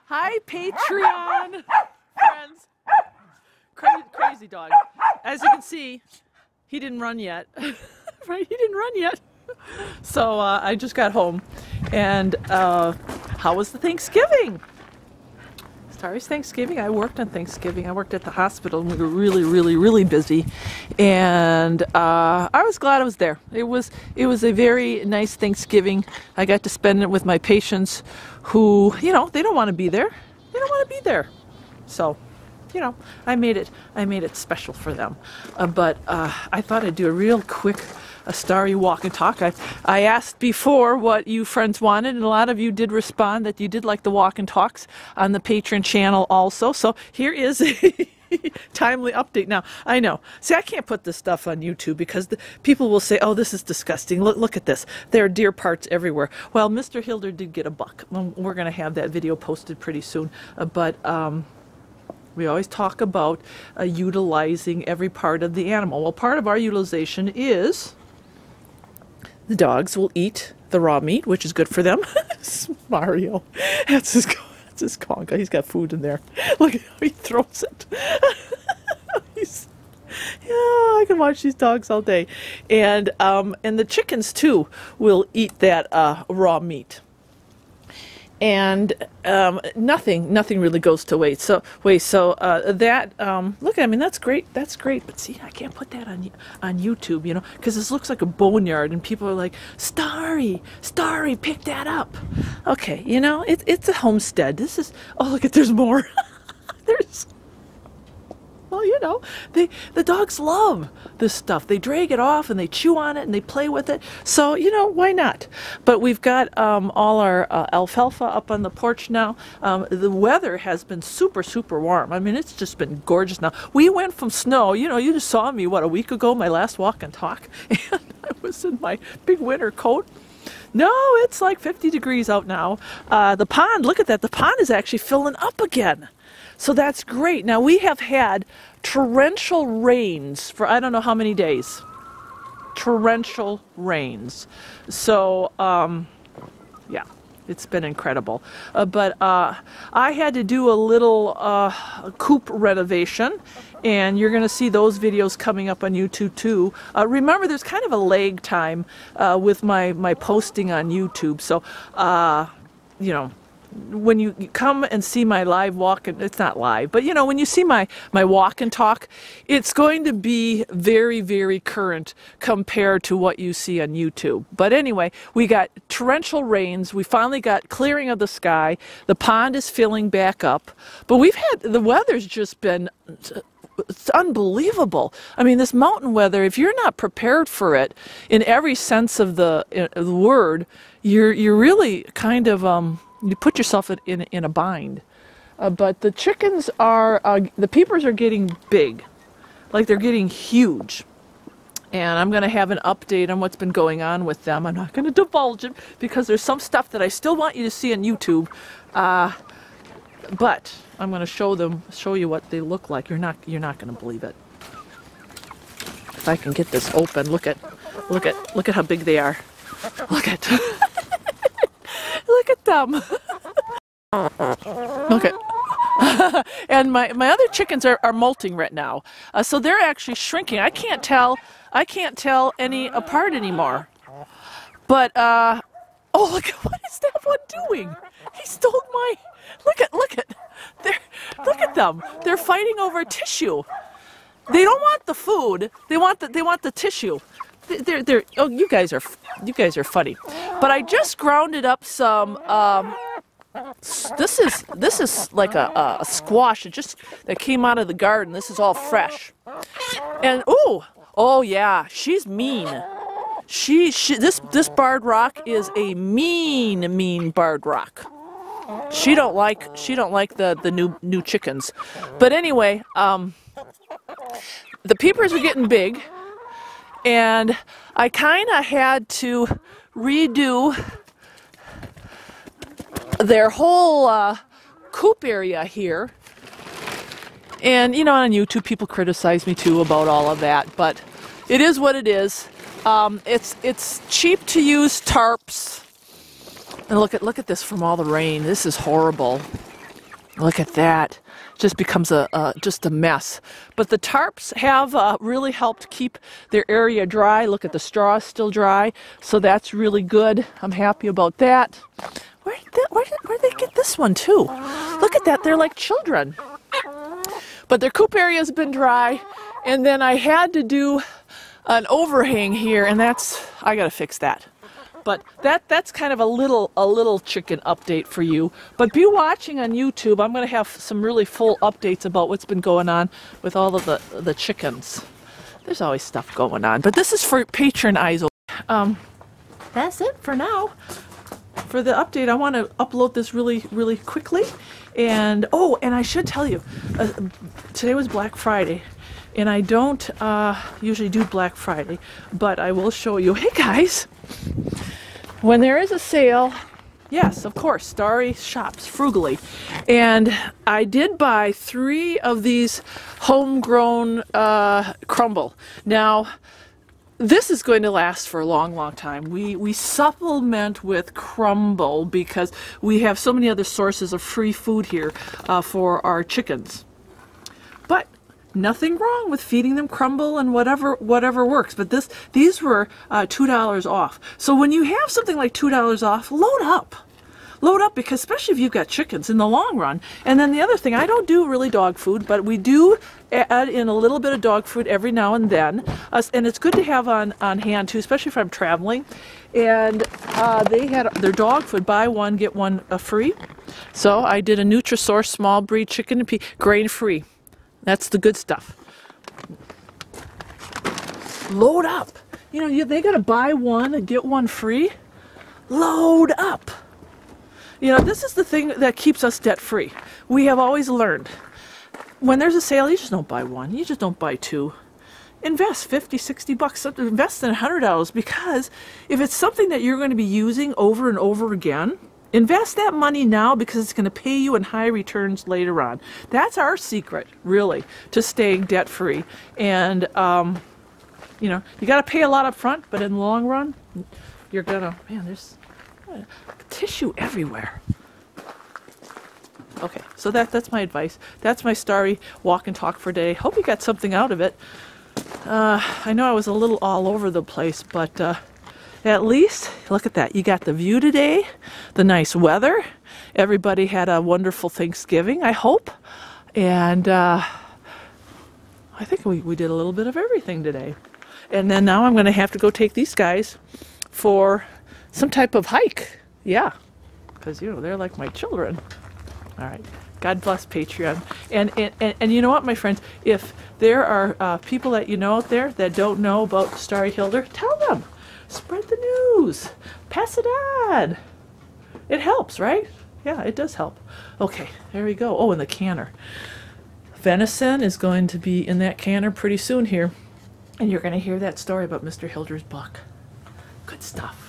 Hi, Patreon friends. Crazy dog. As you can see, he didn't run yet. Right? He didn't run yet. So I just got home. And how was the Thanksgiving? Starry's Thanksgiving. I worked on Thanksgiving. I worked at the hospital and we were really busy. And I was glad I was there. It was a very nice Thanksgiving. I got to spend it with my patients who, you know, they don't want to be there. They don't want to be there. So, you know, I made it special for them. But I thought I'd do a real quick Starry walk and talk. I asked before what you friends wanted, and a lot of you did respond that you did like the walk and talks on the Patreon channel also. So here is a timely update. Now, I know. See, I can't put this stuff on YouTube because people will say, oh, this is disgusting. Look at this. There are deer parts everywhere. Well, Mr. Hilder did get a buck. We're going to have that video posted pretty soon. But we always talk about utilizing every part of the animal. Well, part of our utilization is the dogs will eat the raw meat, which is good for them. Mario, that's his conga. He's got food in there. Look at how he throws it. Yeah, I can watch these dogs all day. And the chickens too will eat that raw meat. And nothing really goes to waste. So that look, I mean, that's great. But see, I can't put that on YouTube, you know, because this looks like a boneyard, and people are like, Starry, pick that up. Okay, you know, it's a homestead. This is, oh, look at, there's more. There's. Well, you know, the dogs love this stuff. They drag it off and they chew on it and they play with it. So, you know, why not? But we've got all our alfalfa up on the porch now. The weather has been super warm. I mean, it's just been gorgeous now. We went from snow, you know, you just saw me, what, a week ago, my last walk and talk, and I was in my big winter coat. No, it's like 50 degrees out now. The pond, look at that. The pond is actually filling up again. So that's great. Now, we have had torrential rains for I don't know how many days. Torrential rains. So, yeah, it's been incredible. But I had to do a little coop renovation, and you're going to see those videos coming up on YouTube too. Remember, there's kind of a lag time with my posting on YouTube. So, you know, when you come and see my live walk, and it's not live, but you know, when you see my walk and talk, it's going to be very current compared to what you see on YouTube. But anyway, we got torrential rains. We finally got clearing of the sky. The pond is filling back up, but the weather's just been, it's unbelievable. I mean, this mountain weather, if you're not prepared for it in every sense of the word, you're really kind of you put yourself in a bind. But the chickens are, the peepers are getting big. Like, they're getting huge. And I'm going to have an update on what's been going on with them. I'm not going to divulge it because there's some stuff that I still want you to see on YouTube. But I'm going to show you what they look like. You're not going to believe it. If I can get this open, look at how big they are. Look at look at them. Okay. And my other chickens are molting right now. So they're actually shrinking. I can't tell any apart anymore. But oh, look, what is that one doing? He stole my, look at them. They're fighting over tissue. They don't want the food. They want the tissue. They're oh, you guys are funny. But I just grounded up some this is like a squash that came out of the garden. This is all fresh. And oh yeah, she's mean. This barred rock is a mean barred rock. She don't like the new chickens. But anyway, the peepers are getting big. And I kind of had to redo their whole coop area here. And, you know, on YouTube, people criticize me too about all of that. But it is what it is. It's cheap to use tarps. And look at this from all the rain. This is horrible. Look at that. Just becomes just a mess. But the tarps have really helped keep their area dry. Look at the straw is still dry, so that's really good. I'm happy about that. Where did they get this one too? Look at that. They're like children. But their coop area has been dry, and then I had to do an overhang here, and I got to fix that. But that's kind of a little chicken update for you. But be watching on YouTube. I'm going to have some really full updates about what's been going on with all of the chickens. There's always stuff going on. But this is for patron eyes. That's it for now. For the update, I want to upload this really quickly. And and I should tell you, today was Black Friday. And I don't usually do Black Friday, but I will show you. Hey guys, when there is a sale, yes, of course, Starry shops frugally. And I did buy 3 of these homegrown crumble. Now, this is going to last for a long time. We supplement with crumble because we have so many other sources of free food here for our chickens. But nothing wrong with feeding them crumble and whatever works. But these were $2 off. So when you have something like $2 off, load up. Load up, because especially if you've got chickens in the long run. And then the other thing, I don't do really dog food, but we do add in a little bit of dog food every now and then. And it's good to have on hand too, especially if I'm traveling. And they had their dog food, buy one, get one free. So I did a Nutrisource small breed chicken and pea, grain free. That's the good stuff. Load up. You know, they got to buy one and get one free. Load up. You know, this is the thing that keeps us debt free. We have always learned, when there's a sale, you just don't buy one. You just don't buy 2. Invest 50, 60 bucks, invest in $100, because if it's something that you're going to be using over and over again, invest that money now, because it's going to pay you in high returns later on. That's our secret, really, to staying debt free. And, you know, you got to pay a lot up front, but in the long run, you're going to, man, there's tissue everywhere. Okay, so that's my advice. That's my Starry walk and talk for today. Hope you got something out of it. I know I was a little all over the place, but at least, look at that. You got the view today, the nice weather. Everybody had a wonderful Thanksgiving, I hope. And I think we did a little bit of everything today. And then now I'm going to have to go take these guys for some type of hike. Yeah, because, you know, they're like my children. All right. God bless Patreon. And you know what, my friends? If there are people that you know out there that don't know about Starry Hilder, tell them. Spread the news. Pass it on. It helps, right? Yeah, it does help. Okay, there we go. Oh, and the canner. Venison is going to be in that canner pretty soon here. And you're going to hear that story about Mr. Hilder's buck. Good stuff.